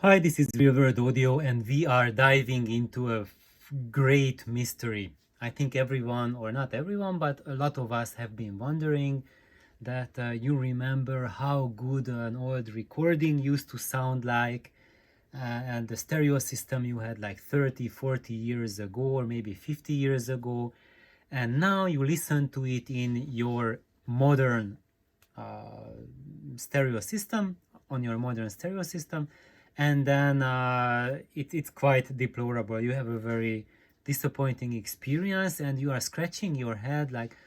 Hi, this is Real World Audio, and we are diving into a great mystery. I think everyone, or not everyone, but a lot of us have been wondering that you remember how good an old recording used to sound like, and the stereo system you had like 30, 40 years ago, or maybe 50 years ago, and now you listen to it in your modern stereo system, on your modern stereo system, and then it's quite deplorable. You have a very disappointing experience, and you are scratching your head like,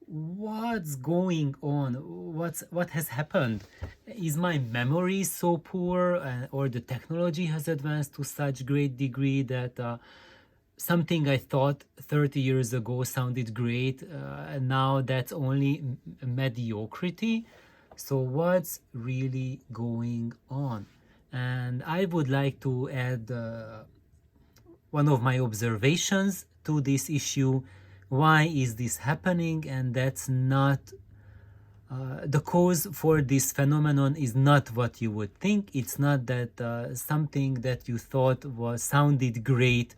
what's going on? What has happened? Is my memory so poor, or the technology has advanced to such great degree that something I thought 30 years ago sounded great, and now that's only mediocrity? So what's really going on? And I would like to add one of my observations to this issue. Why is this happening? And that's not the cause for this phenomenon is not what you would think. It's not that something that you thought was sounded great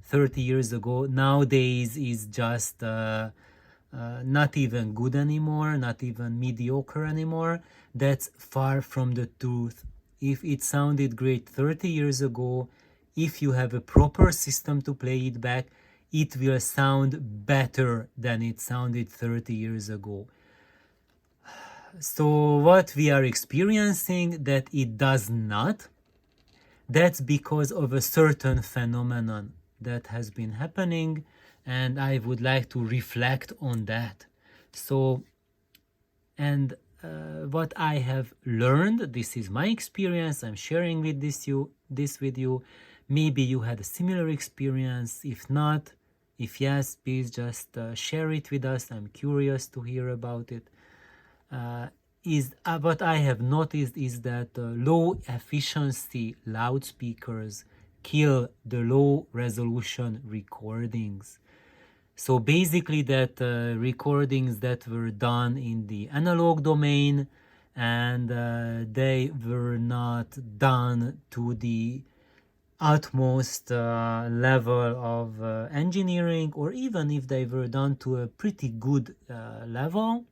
30 years ago nowadays is just not even good anymore, not even mediocre anymore. That's far from the truth. If it sounded great 30 years ago, if you have a proper system to play it back, it will sound better than it sounded 30 years ago. So what we are experiencing that it does not, that's because of a certain phenomenon that has been happening, and I would like to reflect on that. So, and what I have learned, this is my experience, I'm sharing with this with you. Maybe you had a similar experience. If not, if yes, please just share it with us. I'm curious to hear about it. What I have noticed is that low efficiency loudspeakers kill the low resolution recordings. So basically that recordings that were done in the analog domain, and they were not done to the utmost level of engineering, or even if they were done to a pretty good level,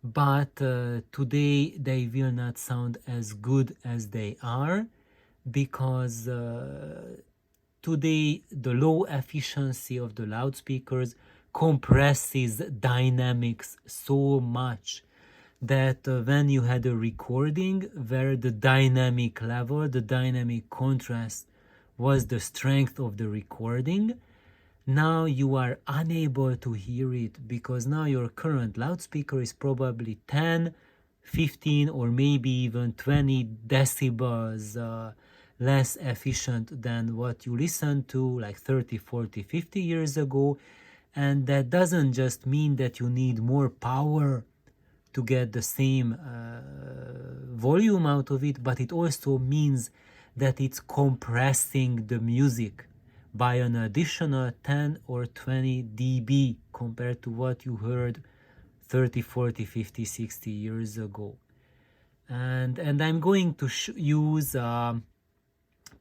but today they will not sound as good as they are, because today the low efficiency of the loudspeakers compresses dynamics so much that when you had a recording where the dynamic level, the dynamic contrast was the strength of the recording, now you are unable to hear it, because now your current loudspeaker is probably 10, 15, or maybe even 20 decibels less efficient than what you listened to like 30, 40, 50 years ago. And that doesn't just mean that you need more power to get the same volume out of it, but it also means that it's compressing the music by an additional 10 or 20 dB compared to what you heard 30, 40, 50, 60 years ago. And I'm going to use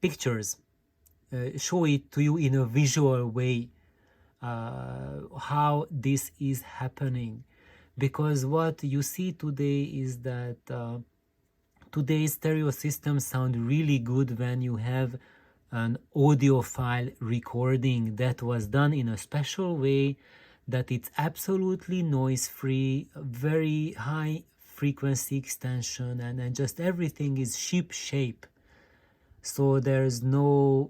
pictures, show it to you in a visual way, how this is happening. Because what you see today is that today's stereo systems sound really good when you have an audiophile recording that was done in a special way, that it's absolutely noise free, very high frequency extension, and just everything is ship shape. So there's no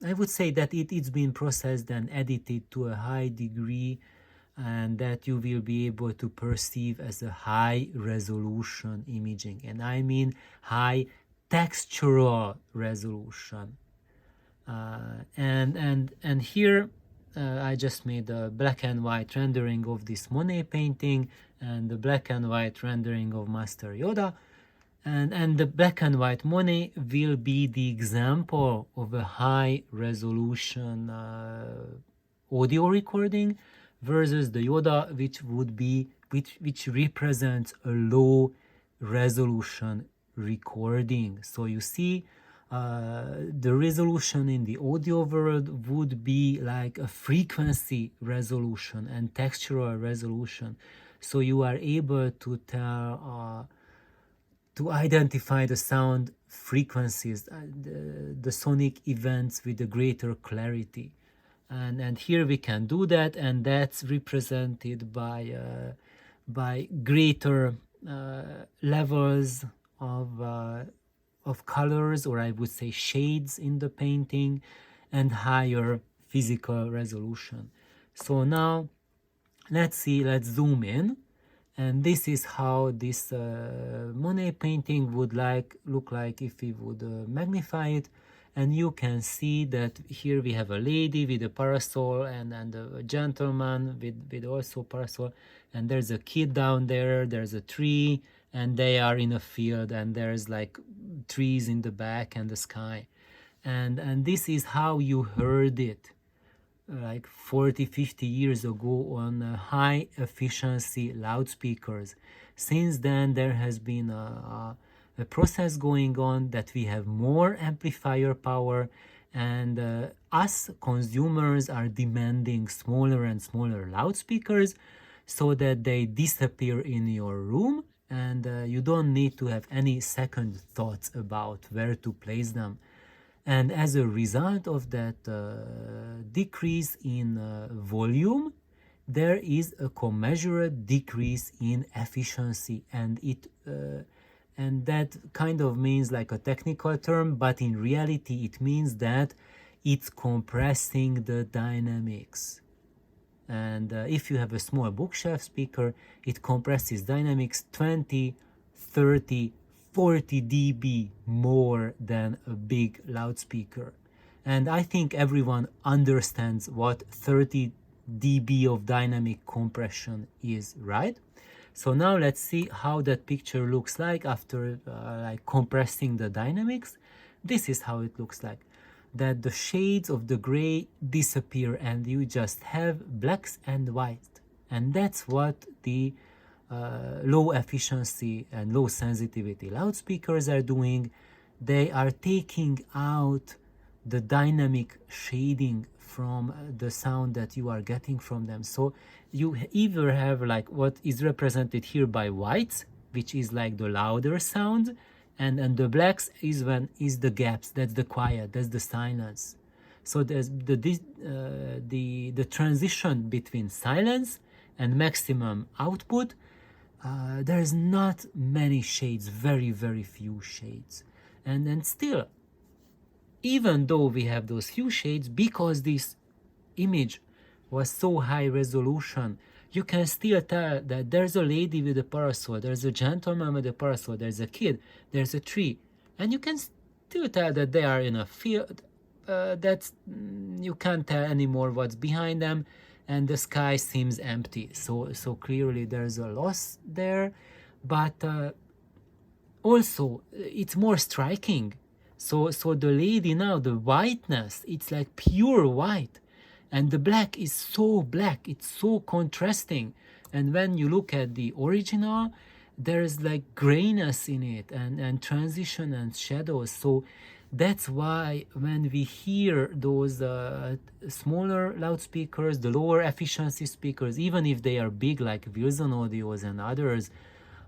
I would say that it's been processed and edited to a high degree, and that you will be able to perceive as a high resolution imaging, and I mean high textural resolution. And here I just made a black and white rendering of this Monet painting, and the black and white rendering of Master Yoda. And the black and white Monet will be the example of a high resolution audio recording, versus the Yoda, which represents a low resolution recording. So you see, the resolution in the audio world would be like a frequency resolution and textural resolution. So you are able to tell, to identify the sound frequencies, the sonic events with a greater clarity. And here we can do that, and that's represented by greater levels of colors, or I would say shades in the painting, and higher physical resolution. So now let's zoom in, and this is how this Monet painting would look like if we would magnify it. And you can see that here we have a lady with a parasol, and a gentleman with also parasol, and there's a kid down there, there's a tree, and they are in a field, and there's like trees in the back and the sky. And this is how you heard it like 40-50 years ago on high efficiency loudspeakers. Since then there has been a process going on that we have more amplifier power, and us consumers are demanding smaller and smaller loudspeakers so that they disappear in your room, and you don't need to have any second thoughts about where to place them. And as a result of that decrease in volume, there is a commensurate decrease in efficiency, and that kind of means like a technical term, but in reality it means that it's compressing the dynamics. And if you have a small bookshelf speaker, it compresses dynamics 20, 30, 40 dB more than a big loudspeaker. And I think everyone understands what 30 dB of dynamic compression is, right? So now let's see how that picture looks like after like compressing the dynamics. This is how it looks like. That the shades of the gray disappear and you just have blacks and white. And that's what the low efficiency and low sensitivity loudspeakers are doing. They are taking out the dynamic shading from the sound that you are getting from them. So you either have like what is represented here by whites, which is like the louder sound, and the blacks is the gaps, that's the quiet, that's the silence. So there's the transition between silence and maximum output. There's not many shades, very few shades, and still, even though we have those few shades, because this image was so high resolution, you can still tell that there's a lady with a parasol, there's a gentleman with a parasol, there's a kid, there's a tree, and you can still tell that they are in a field. You can't tell anymore what's behind them, and the sky seems empty. So clearly there's a loss there, but also it's more striking. So the lady now, the whiteness, it's like pure white, and the black is so black, it's so contrasting. And when you look at the original, there's like grayness in it, and transition and shadows. So that's why when we hear those smaller loudspeakers, the lower efficiency speakers, even if they are big like Wilson Audios and others,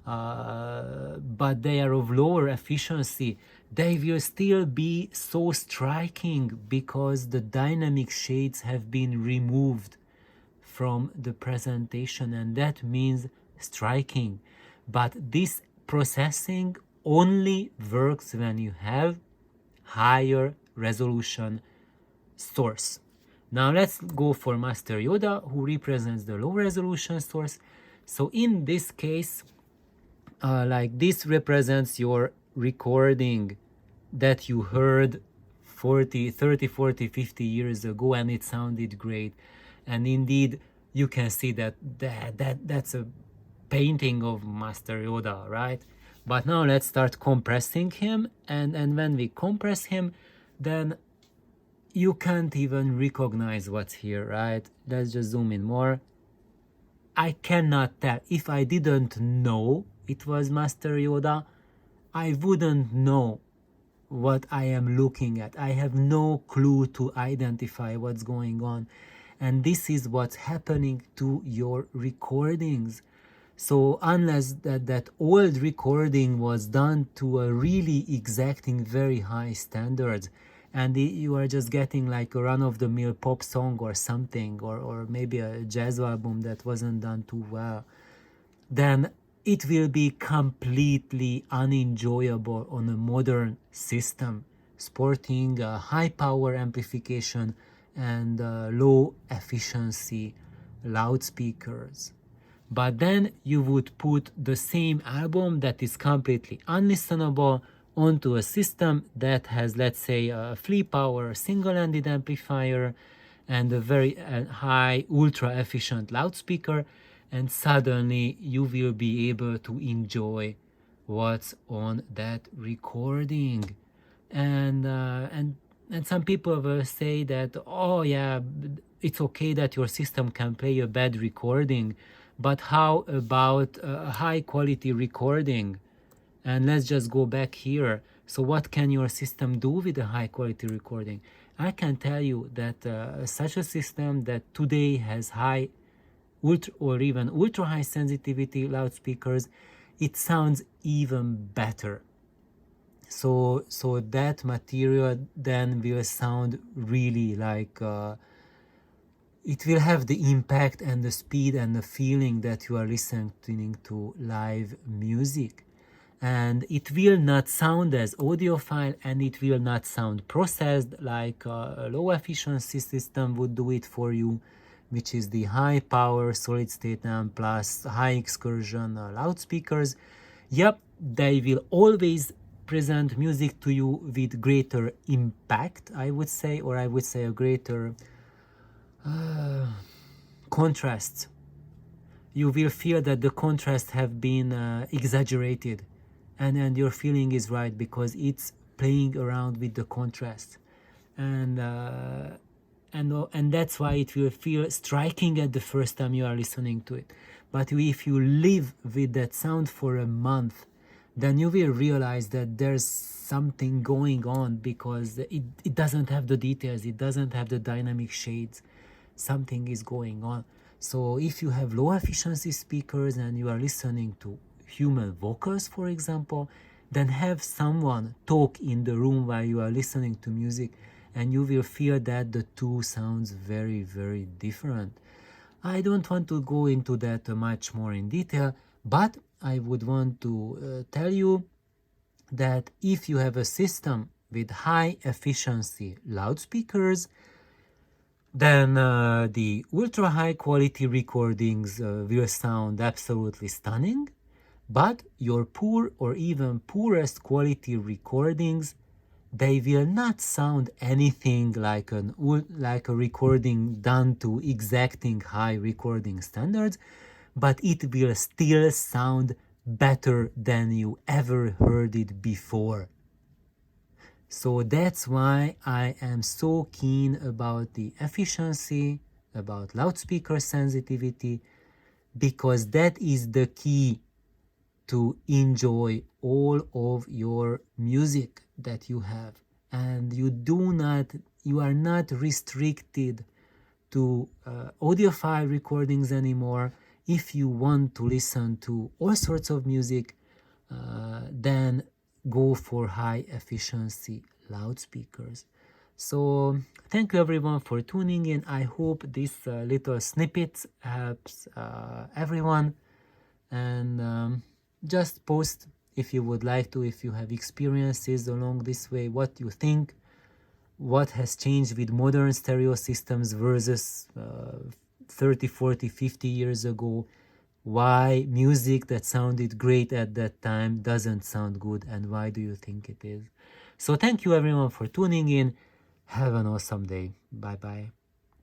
but they are of lower efficiency, they will still be so striking because the dynamic shades have been removed from the presentation, and that means striking. But this processing only works when you have higher resolution source. Now let's go for Master Yoda, who represents the low resolution source. So in this case, like this represents your recording that you heard 30, 40, 50 years ago, and it sounded great. And indeed, you can see that's a painting of Master Yoda, right? But now let's start compressing him, and when we compress him, then you can't even recognize what's here, right? Let's just zoom in more. I cannot tell. If I didn't know it was Master Yoda, I wouldn't know what I am looking at. I have no clue to identify what's going on. And this is what's happening to your recordings. So unless that old recording was done to a really exacting, very high standards, and you are just getting like a run-of-the-mill pop song or something, or maybe a jazz album that wasn't done too well, then it will be completely unenjoyable on a modern system, sporting high power amplification and low efficiency loudspeakers. But then you would put the same album that is completely unlistenable onto a system that has, let's say, a flea power single-ended amplifier and a very high ultra efficient loudspeaker, and suddenly you will be able to enjoy what's on that recording. And some people will say that, oh yeah, it's okay that your system can play a bad recording, but how about a high quality recording? And let's just go back here. So what can your system do with a high quality recording? I can tell you that such a system that today has high ultra or even ultra high sensitivity loudspeakers, it sounds even better. So that material then will sound really like it will have the impact and the speed and the feeling that you are listening to live music. And it will not sound as audiophile, and it will not sound processed like a low efficiency system would do it for you, which is the high power solid state amp plus high excursion loudspeakers. Yep, they will always present music to you with greater impact, I would say, or I would say a greater contrast. You will feel that the contrasts have been exaggerated, and your feeling is right because it's playing around with the contrast, and that's why it will feel striking at the first time you are listening to it. But if you live with that sound for a month, then you will realize that there's something going on because it doesn't have the details, it doesn't have the dynamic shades. Something is going on. So if you have low efficiency speakers and you are listening to human vocals, for example, then have someone talk in the room while you are listening to music, and you will feel that the two sounds very, very different. I don't want to go into that much more in detail, but I would want to tell you that if you have a system with high efficiency loudspeakers, then the ultra high quality recordings will sound absolutely stunning, but your poor or even poorest quality recordings, they will not sound anything like a recording done to exacting high recording standards, but it will still sound better than you ever heard it before. So that's why I am so keen about the efficiency, about loudspeaker sensitivity, because that is the key to enjoy all of your music that you have. And you are not restricted to audiophile recordings anymore. If you want to listen to all sorts of music, then go for high efficiency loudspeakers. So thank you everyone for tuning in. I hope this little snippet helps everyone, and just post if you would like to, if you have experiences along this way, what you think, what has changed with modern stereo systems versus 30, 40, 50 years ago, why music that sounded great at that time doesn't sound good, and why do you think it is. So thank you everyone for tuning in. Have an awesome day. Bye bye.